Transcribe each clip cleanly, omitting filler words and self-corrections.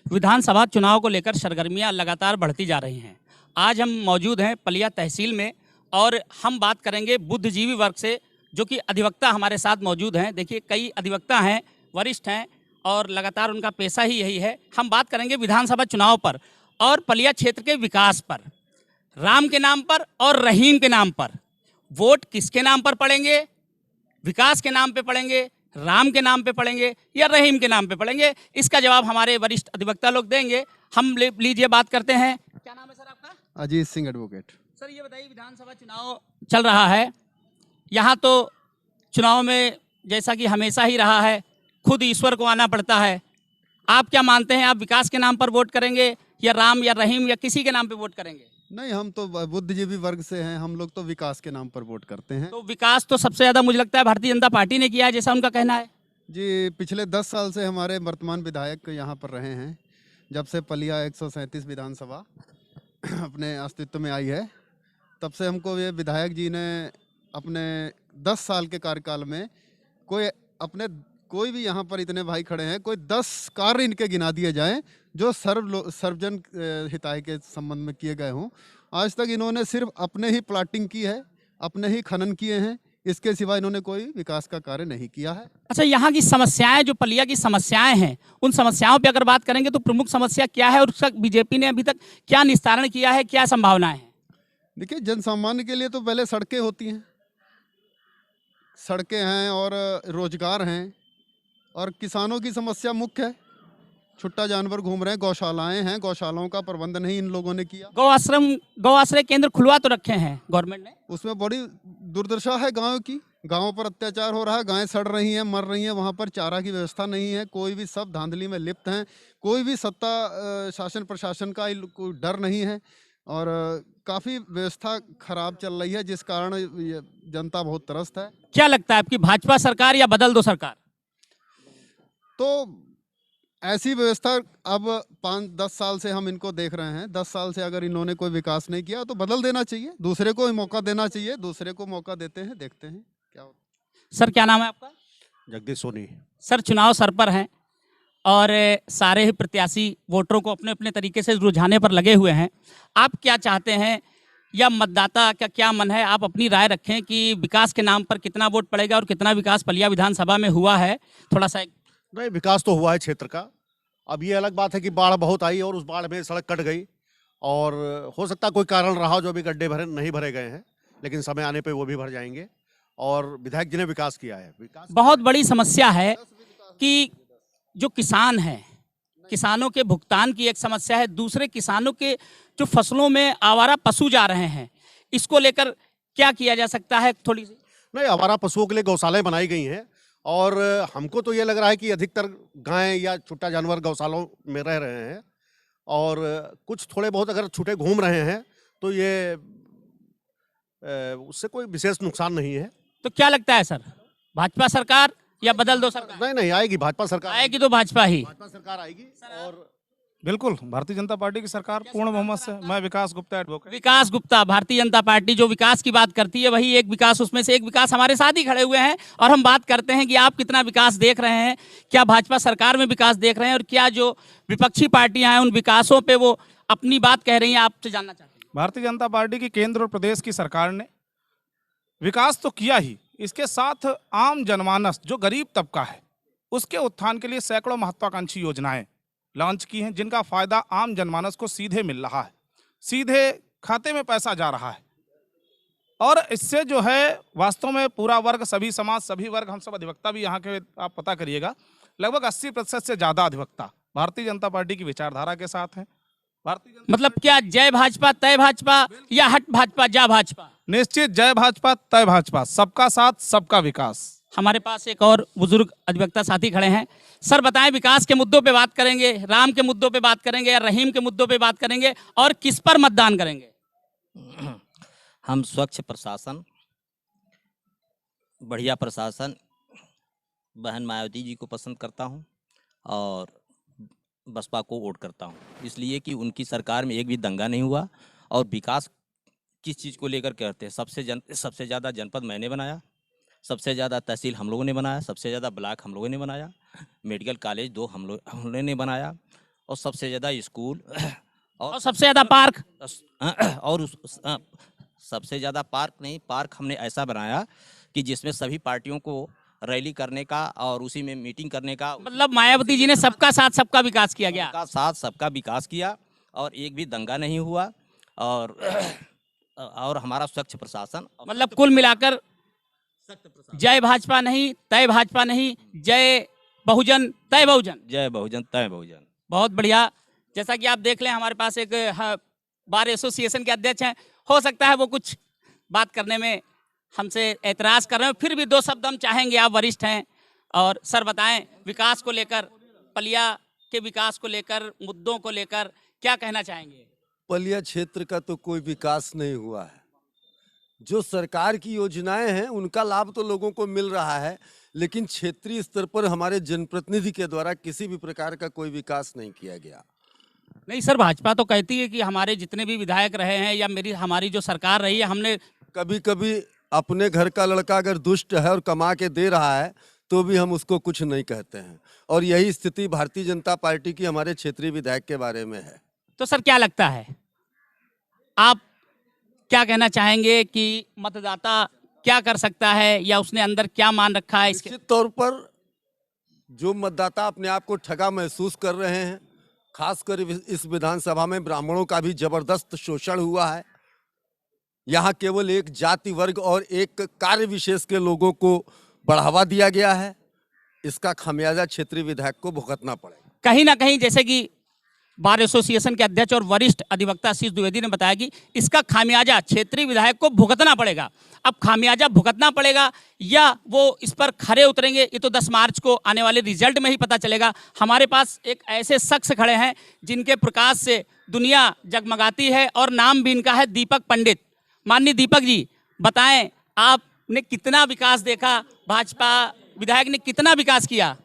विधानसभा चुनाव को लेकर सरगर्मियां लगातार बढ़ती जा रही हैं। आज हम मौजूद हैं पलिया तहसील में और हम बात करेंगे बुद्धिजीवी वर्ग से, जो कि अधिवक्ता हमारे साथ मौजूद हैं। देखिए, कई अधिवक्ता हैं, वरिष्ठ हैं और लगातार उनका पेशा ही यही है। हम बात करेंगे विधानसभा चुनाव पर और पलिया क्षेत्र के विकास पर। राम के नाम पर और रहीम के नाम पर वोट किसके नाम पर पड़ेंगे? विकास के नाम पे पड़ेंगे, राम के नाम पे पड़ेंगे या रहीम के नाम पे पड़ेंगे? इसका जवाब हमारे वरिष्ठ अधिवक्ता लोग देंगे। हम लीजिए बात करते हैं। क्या नाम है सर आपका? अजीत सिंह एडवोकेट। सर ये बताइए, विधानसभा चुनाव चल रहा है, यहाँ तो चुनाव में जैसा कि हमेशा ही रहा है, खुद ईश्वर को आना पड़ता है। आप क्या मानते हैं, आप विकास के नाम पर वोट करेंगे या राम या रहीम या किसी के नाम पे वोट करेंगे? नहीं, हम तो बुद्धिजीवी वर्ग से हैं, हम लोग तो विकास के नाम पर वोट करते हैं। तो विकास तो सबसे ज़्यादा मुझे लगता है भारतीय जनता पार्टी ने किया है, जैसा उनका कहना है। जी, पिछले 10 साल से हमारे वर्तमान विधायक यहाँ पर रहे हैं। जब से पलिया 137 विधानसभा अपने अस्तित्व में आई है, तब से हमको ये विधायक जी ने अपने 10 साल के कार्यकाल में कोई भी यहाँ पर इतने भाई खड़े हैं, कोई 10 कार्य इनके गिना दिए जाएं जो सर्वजन हिताय के संबंध में किए गए हों। आज तक इन्होंने सिर्फ अपने ही प्लाटिंग की है, अपने ही खनन किए हैं, इसके सिवा इन्होंने कोई विकास का कार्य नहीं किया है। अच्छा, यहाँ की समस्याएं, जो पलिया की समस्याएं हैं, उन समस्याओं पे अगर बात करेंगे तो प्रमुख समस्या क्या है और उसका बीजेपी ने अभी तक क्या निस्तारण किया है, क्या संभावनाएं हैं? देखिए, जन सामान्य के लिए तो पहले सड़कें होती हैं, सड़कें हैं और रोजगार हैं, और किसानों की समस्या मुख्य है। छुट्टा जानवर घूम रहे हैं, गौशालाएं हैं, गौशालाओं का प्रबंध नहीं इन लोगों ने किया। गौ आश्रय केंद्र खुलवा तो रखे हैं गवर्नमेंट ने, उसमें बड़ी दुर्दशा है गांव की। गांवों पर अत्याचार हो रहा है, गायें सड़ रही हैं, मर रही हैं, वहां पर चारा की व्यवस्था नहीं है। कोई भी, सब धांधली में लिप्त हैं, कोई भी सत्ता शासन प्रशासन का कोई डर नहीं है और काफ़ी व्यवस्था खराब चल रही है, जिस कारण जनता बहुत त्रस्त है। क्या लगता है आपकी भाजपा सरकार या बदल दो सरकार? तो ऐसी व्यवस्था अब 5-10 साल से हम इनको देख रहे हैं। 10 साल से अगर इन्होंने कोई विकास नहीं किया तो बदल देना चाहिए, दूसरे को मौका देना चाहिए। दूसरे को मौका देते हैं, देखते हैं क्या होता है। सर क्या नाम है आपका? जगदीश सोनी। सर चुनाव सर पर हैं और सारे ही प्रत्याशी वोटरों को अपने अपने तरीके से रुझाने पर लगे हुए हैं। आप क्या चाहते हैं या मतदाता का क्या मन है? आप अपनी राय रखें कि विकास के नाम पर कितना वोट पड़ेगा और कितना विकास पलिया विधानसभा में हुआ है। थोड़ा सा नहीं, विकास तो हुआ है क्षेत्र का। अब ये अलग बात है कि बाढ़ बहुत आई और उस बाढ़ में सड़क कट गई और हो सकता है कोई कारण रहा जो भी गड्ढे नहीं भरे गए हैं, लेकिन समय आने पे वो भी भर जाएंगे। और विधायक जी ने विकास किया है। विकास बहुत बड़ी समस्या है कि जो किसान हैं, किसानों के भुगतान की एक समस्या है, दूसरे किसानों के जो फसलों में आवारा पशु जा रहे हैं, इसको लेकर क्या किया जा सकता है? थोड़ी सी नहीं, आवारा पशुओं के लिए गौशालाएं बनाई गई हैं और हमको तो ये लग रहा है कि अधिकतर गाय या छुट्टा जानवर गौशालाओं में रह रहे हैं और कुछ थोड़े बहुत अगर छूटे घूम रहे हैं तो ये उससे कोई विशेष नुकसान नहीं है। तो क्या लगता है सर, भाजपा सरकार या बदल दो सरकार? नहीं नहीं, आएगी भाजपा सरकार, आएगी तो भाजपा ही, भाजपा सरकार आएगी। और बिल्कुल भारतीय जनता पार्टी की सरकार पूर्ण बहुमत से। मैं विकास गुप्ता एडवोकेट। विकास गुप्ता, भारतीय जनता पार्टी जो विकास की बात करती है वही एक विकास, उसमें से एक विकास हमारे साथ ही खड़े हुए हैं और हम बात करते हैं कि आप कितना विकास देख रहे हैं, क्या भाजपा सरकार में विकास देख रहे हैं और क्या जो विपक्षी पार्टियां हैं उन विकासों पे वो अपनी बात कह रही हैं, आपसे जानना चाहते हैं। भारतीय जनता पार्टी की केंद्र और प्रदेश की सरकार ने विकास तो किया ही, इसके साथ आम जनमानस जो गरीब तबका है उसके उत्थान के लिए सैकड़ों महत्वाकांक्षी योजनाएं लॉन्च की हैं, जिनका फायदा आम जनमानस को सीधे मिल रहा है, सीधे खाते में पैसा जा रहा है। और इससे जो है वास्तव में पूरा वर्ग, सभी समाज, सभी वर्ग, हम सब अधिवक्ता भी यहाँ के आप पता करिएगा, लगभग 80% से ज्यादा अधिवक्ता भारतीय जनता पार्टी की विचारधारा के साथ हैं। मतलब क्या जय भाजपा तय भाजपा या हट भाजपा जा भाजपा? निश्चित जय भाजपा तय भाजपा, सबका साथ सबका विकास। हमारे पास एक और बुजुर्ग अधिवक्ता साथी खड़े हैं। सर बताएं, विकास के मुद्दों पे बात करेंगे, राम के मुद्दों पे बात करेंगे या रहीम के मुद्दों पे बात करेंगे और किस पर मतदान करेंगे? हम स्वच्छ प्रशासन, बढ़िया प्रशासन, बहन मायावती जी को पसंद करता हूं और बसपा को वोट करता हूं, इसलिए कि उनकी सरकार में एक भी दंगा नहीं हुआ और विकास किस चीज़ को लेकर करते हैं। सबसे ज़्यादा जनपद मैंने बनाया, सबसे ज़्यादा तहसील हम लोगों ने बनाया, सबसे ज़्यादा ब्लॉक हम लोगों ने बनाया, मेडिकल कॉलेज 2 हम लोगों ने बनाया और सबसे ज़्यादा स्कूल और सबसे ज्यादा पार्क। और सबसे ज़्यादा पार्क नहीं, पार्क हमने ऐसा बनाया कि जिसमें सभी पार्टियों को रैली करने का और उसी में मीटिंग करने का, मतलब मायावती जी ने सबका साथ सबका विकास किया गया। सबका साथ सबका विकास किया और एक भी दंगा नहीं हुआ। और हमारा स्वच्छ प्रशासन, मतलब कुल मिलाकर जय भाजपा नहीं तय भाजपा नहीं, जय बहुजन तय बहुजन। जय बहुजन तय बहुजन। बहुत बढ़िया। जैसा कि आप देख लें, हमारे पास एक बार एसोसिएशन के अध्यक्ष हैं। हो सकता है वो कुछ बात करने में हमसे एतराज़ कर रहे हैं, फिर भी दो शब्द हम चाहेंगे। आप वरिष्ठ हैं और सर बताएं, विकास को लेकर, पलिया के विकास को लेकर, मुद्दों को लेकर क्या कहना चाहेंगे? पलिया क्षेत्र का तो कोई विकास नहीं हुआ है। जो सरकार की योजनाएं हैं उनका लाभ तो लोगों को मिल रहा है, लेकिन क्षेत्रीय स्तर पर हमारे जनप्रतिनिधि के द्वारा किसी भी प्रकार का कोई विकास नहीं किया गया। नहीं सर, भाजपा तो कहती है कि हमारे जितने भी विधायक रहे हैं या हमारी जो सरकार रही है, हमने कभी कभी अपने घर का लड़का अगर दुष्ट है और कमा के दे रहा है तो भी हम उसको कुछ नहीं कहते हैं, और यही स्थिति भारतीय जनता पार्टी की हमारे क्षेत्रीय विधायक के बारे में है। तो सर क्या लगता है, आप क्या कहना चाहेंगे कि मतदाता क्या कर सकता है या उसने अंदर क्या मान रखा है? इसके निश्चित तौर पर जो मतदाता अपने आप को ठगा महसूस कर रहे हैं, खासकर इस विधानसभा में ब्राह्मणों का भी जबरदस्त शोषण हुआ है। यहाँ केवल एक जाति वर्ग और एक कार्य विशेष के लोगों को बढ़ावा दिया गया है। इसका खामियाजा क्षेत्रीय विधायक को भुगतना पड़ेगा। कहीं ना कहीं, जैसे कि बार एसोसिएशन के अध्यक्ष और वरिष्ठ अधिवक्ता आशीष द्विवेदी ने बताया कि इसका खामियाजा क्षेत्रीय विधायक को भुगतना पड़ेगा। अब खामियाजा भुगतना पड़ेगा या वो इस पर खरे उतरेंगे, ये तो 10 मार्च को आने वाले रिजल्ट में ही पता चलेगा। हमारे पास एक ऐसे शख्स खड़े हैं जिनके प्रकाश से दुनिया जगमगाती है और नाम भी इनका है दीपक पंडित। माननीय दीपक जी, बताएं आपने कितना विकास देखा, भाजपा विधायक ने कितना विकास किया?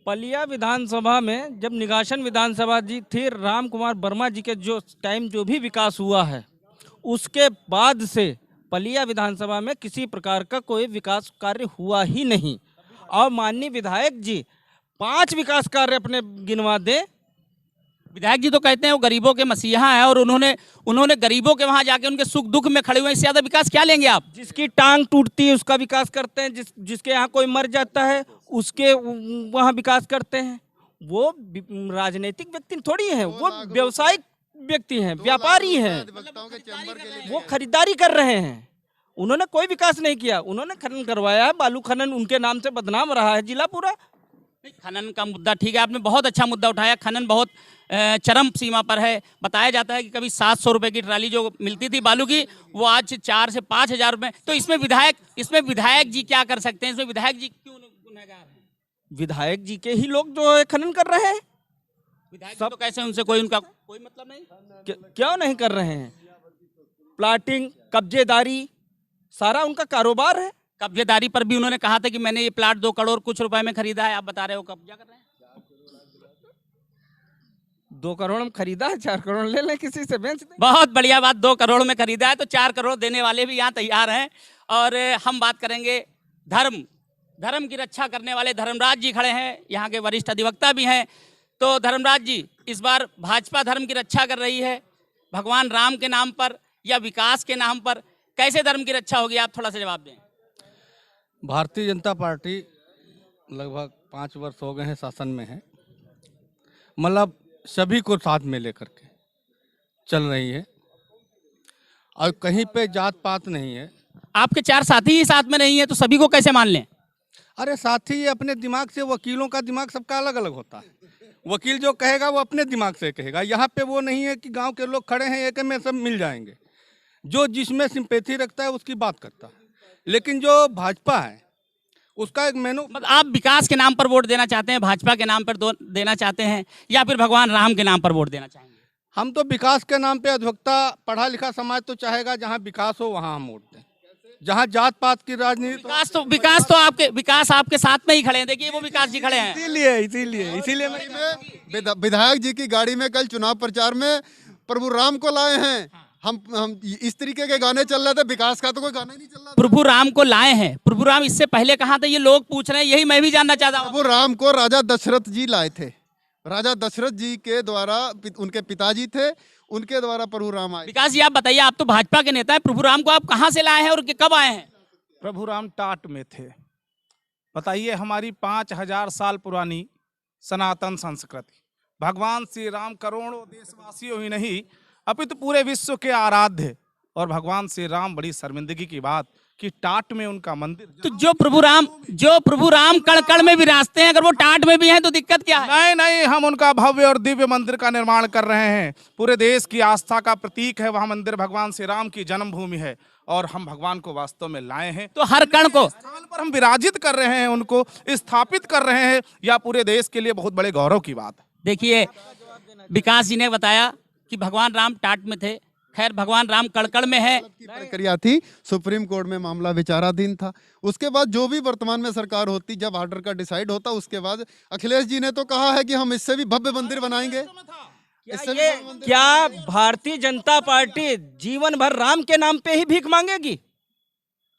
पलिया विधानसभा में जब निगाशन विधानसभा जी थी, राम कुमार वर्मा जी के जो टाइम जो भी विकास हुआ है, उसके बाद से पलिया विधानसभा में किसी प्रकार का कोई विकास कार्य हुआ ही नहीं। और माननीय विधायक जी 5 विकास कार्य अपने गिनवा दें। विधायक जी तो कहते हैं वो गरीबों के मसीहा है और उन्होंने गरीबों के वहां जाके उनके सुख दुख में खड़े हुए हैं। इससे ज्यादा विकास क्या लेंगे आप? जिसकी टांग टूटती है उसका विकास करते हैं, जिसके यहाँ कोई मर जाता है उसके वहाँ विकास करते हैं। वो राजनीतिक व्यक्ति थोड़ी है, वो व्यवसायिक व्यक्ति हैं, व्यापारी हैं, वो खरीदारी कर रहे हैं। उन्होंने कोई विकास नहीं किया। उन्होंने खनन करवाया है, बालू खनन उनके नाम से बदनाम रहा है जिला पूरा। खनन का मुद्दा ठीक है, आपने बहुत अच्छा मुद्दा उठाया। खनन बहुत चरम सीमा पर है। बताया जाता है कि कभी 700 रुपए की ट्राली जो मिलती थी बालू की, वो आज 4 से 5 हजार रुपए। तो इसमें विधायक जी क्या कर सकते हैं? इसमें विधायक जी क्यों गुनहगार हैं? विधायक जी के ही लोग जो है खनन कर रहे हैं। विधायक जी तो कैसे, उनसे उनका कोई मतलब नहीं? क्यों नहीं कर रहे हैं? प्लाटिंग, कब्जेदारी, सारा उनका कारोबार है। कब्जेदारी पर भी उन्होंने कहा था कि मैंने ये प्लाट 2 करोड़ कुछ रुपए में खरीदा है। आप बता रहे हो कब्जा कर रहे हैं। 2 करोड़ में खरीदा है, 4 करोड़ ले लें किसी से, बेच दें। बहुत बढ़िया बात, 2 करोड़ में खरीदा है तो 4 करोड़ देने वाले भी यहाँ तैयार हैं। और हम बात करेंगे धर्म की रक्षा करने वाले धर्मराज जी खड़े हैं, यहाँ के वरिष्ठ अधिवक्ता भी हैं। तो धर्मराज जी, इस बार भाजपा धर्म की रक्षा कर रही है भगवान राम के नाम पर या विकास के नाम पर, कैसे धर्म की रक्षा होगी? आप थोड़ा सा जवाब दें। भारतीय जनता पार्टी लगभग 5 वर्ष हो गए हैं शासन में है, मतलब सभी को साथ में लेकर के चल रही है और कहीं पे जात पात नहीं है। आपके 4 साथी ही साथ में नहीं है तो सभी को कैसे मान लें? अरे साथी अपने दिमाग से, वकीलों का दिमाग सबका अलग अलग होता है। वकील जो कहेगा वो अपने दिमाग से कहेगा। यहाँ पे वो नहीं है कि गांव के लोग खड़े हैं एक में सब मिल जाएंगे। जो जिसमें सिंपैथी रखता है उसकी बात करता है। लेकिन जो भाजपा है उसका एक मेनू, मतलब आप विकास के नाम पर वोट देना चाहते हैं, भाजपा के नाम पर देना चाहते हैं, या फिर भगवान राम के नाम पर वोट देना चाहेंगे? हम तो विकास के नाम पे, अधिवक्ता पढ़ा लिखा समाज तो चाहेगा जहाँ विकास हो वहाँ हम वोट दें। जहाँ जात पात की राजनीति, विकास आपके साथ में ही खड़े हैं। देखिए वो विकास जी खड़े हैं। इसीलिए विधायक जी की गाड़ी में कल चुनाव प्रचार में प्रभु राम को लाए हैं। हम इस तरीके के गाने चल रहे थे, विकास का तो कोई गाना ही नहीं चल रहा। प्रभु राम को लाए हैं। प्रभु राम इससे पहले कहाँ थे ये लोग पूछ रहे हैं, यही मैं भी जानना चाहता हूँ। प्रभु राम को राजा दशरथ जी लाए थे। राजा दशरथ जी के द्वारा उनके पिताजी थे, उनके द्वारा प्रभु राम आए। विकास जी आप बताइए, आप तो भाजपा के नेता हैं, प्रभु राम को आप कहाँ से लाए हैं और कब आए हैं? प्रभु राम टाट में थे। बताइए, हमारी 5000 साल पुरानी सनातन संस्कृति, भगवान श्री राम करोड़ों देशवासियों ही नहीं अपितु पूरे विश्व के आराध्य, और भगवान श्री राम बड़ी शर्मिंदगी की बात कि टाट में उनका मंदिर। तो जो प्रभु राम कण कण में विराजते हैं, अगर वो टाट में भी हैं तो दिक्कत क्या है? नहीं नहीं, हम उनका भव्य और दिव्य मंदिर का निर्माण कर रहे हैं। पूरे देश की आस्था का प्रतीक है वह मंदिर, भगवान श्री राम की जन्मभूमि है, और हम भगवान को वास्तव में लाए हैं। तो हर कण को स्थान पर हम विराजित कर रहे हैं, उनको स्थापित कर रहे हैं, या पूरे देश के लिए बहुत बड़े गौरव की बात है। देखिए, विकास जी ने बताया कि भगवान राम टाट में थे। खैर, भगवान राम कड़कड़ में है। की प्रक्रिया थी, सुप्रीम कोर्ट में मामला विचाराधीन था। उसके बाद जो भी वर्तमान में सरकार होती, जब ऑर्डर का डिसाइड होता, उसके बाद अखिलेश जी ने तो कहा है कि हम इससे भी भव्य मंदिर बनाएंगे। क्या भारतीय जनता पार्टी जीवन भर राम के नाम पे ही भीख मांगेगी?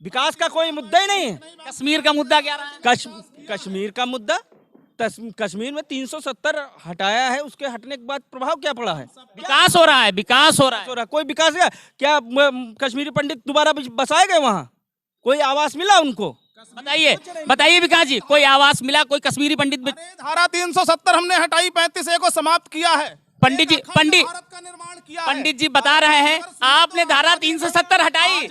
विकास का कोई मुद्दा ही नहीं है। कश्मीर का मुद्दा क्या रहा है? कश्मीर का मुद्दा, कश्मीर में 370 हटाया है, उसके हटने के बाद प्रभाव क्या पड़ा है? विकास हो रहा है, विकास हो रहा है। कोई विकास क्या कश्मीरी पंडित दोबारा बसाए गए? वहाँ कोई आवास मिला उनको? बताइए विकास जी, कोई आवास मिला? कोई कश्मीरी पंडित? धारा 370 हमने हटाई, 35A को समाप्त किया है। पंडित जी बता रहे हैं, आपने धारा 370 हटाई,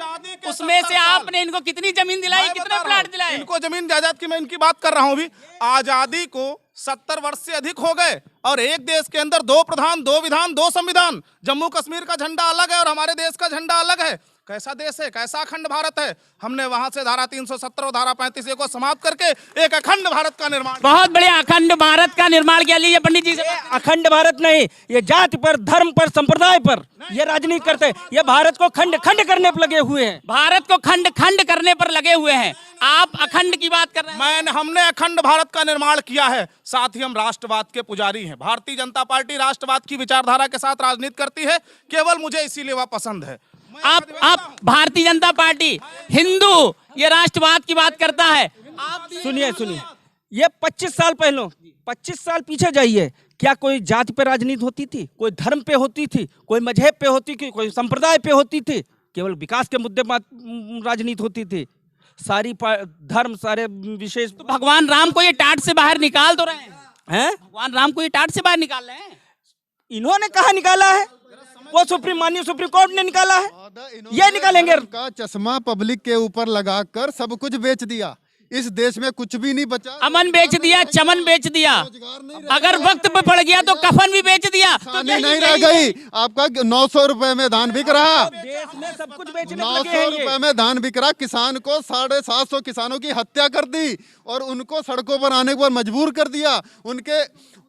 उसमें से आपने इनको कितनी जमीन दिलाई, कितने प्लाट दिलाए? इनको जमीन जायदाद की मैं इनकी बात कर रहा हूँ। अभी आजादी को 70 वर्ष से अधिक हो गए, और एक देश के अंदर 2 प्रधान, 2 विधान, 2 संविधान। जम्मू कश्मीर का झंडा अलग है और हमारे देश का झंडा अलग है। कैसा देश है, कैसा अखंड भारत है? हमने वहां से धारा 370 और धारा 35A को समाप्त करके एक अखंड भारत का निर्माण, बहुत बड़े अखंड भारत का निर्माण किया। लीजिए पंडित जी से। अखंड भारत नहीं, ये जाति पर, धर्म पर, संप्रदाय पर ये राजनीति करते हैं। ये भारत को खंड खंड करने पर लगे हुए हैं। भारत को खंड खंड करने पर लगे हुए हैं। आप अखंड की बात कर रहे हैं। हमने अखंड भारत का निर्माण किया है। साथ ही हम राष्ट्रवाद के पुजारी हैं। भारतीय जनता पार्टी राष्ट्रवाद की विचारधारा के साथ राजनीति करती है, केवल मुझे इसीलिए वह पसंद है। आप भारतीय जनता पार्टी हिंदू, ये राष्ट्रवाद की बात करता है। सुनिए, ये 25 साल पहले, 25 साल पीछे जाइए, क्या कोई जाति पे राजनीति होती थी? कोई धर्म पे होती थी? कोई मजहब पे होती थी? कोई संप्रदाय पे होती थी? केवल विकास के मुद्दे पर राजनीति होती थी। सारी धर्म, सारे विशेष। तो भगवान राम को ये टाट से बाहर निकाल तो रहे हैं? भगवान राम को ये टाट से बाहर निकाल रहे हैं। इन्होंने कहा निकाला है? वो माननीय सुप्रीम कोर्ट ने निकाला है, ये निकालेंगे। का चश्मा पब्लिक के ऊपर लगाकर सब कुछ बेच दिया। इस देश में कुछ भी नहीं बचा। अमन बेच दिया, चमन बेच दिया, अगर वक्त पे पड़ गया तो कफन भी बेच दिया। तो नहीं रह गई। आपका 900 रुपए में धान बिक रहा, देश में सब कुछ बेचने 900 रुपए में धान बिक रहा। किसान को 750 किसानों की हत्या कर दी और उनको सड़कों पर आने पर मजबूर कर दिया।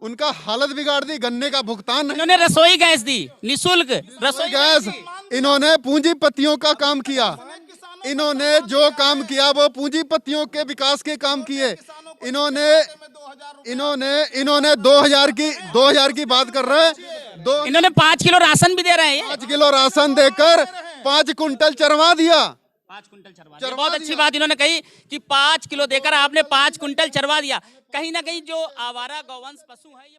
उनका हालत बिगाड़ दी। गन्ने का भुगतान, इन्होंने रसोई गैस दी, निःशुल्क रसोई गैस। इन्होंने पूंजीपतियों का काम किया। इन्होंने जो काम किया वो पूंजीपतियों के विकास के काम किए। इन्होंने 2000 की बात कर रहे हैं। इन्होंने 5 किलो राशन भी दे रहे हैं। 5 किलो राशन देकर 5 कुंटल चरवा दिया। 5 कुंटल चरवा दिया। बहुत अच्छी बात इन्होंने कही कि 5 किलो देकर आपने 5 कुंटल चरवा दिया। कहीं ना कहीं जो आवारा गौवंश पशु है, ये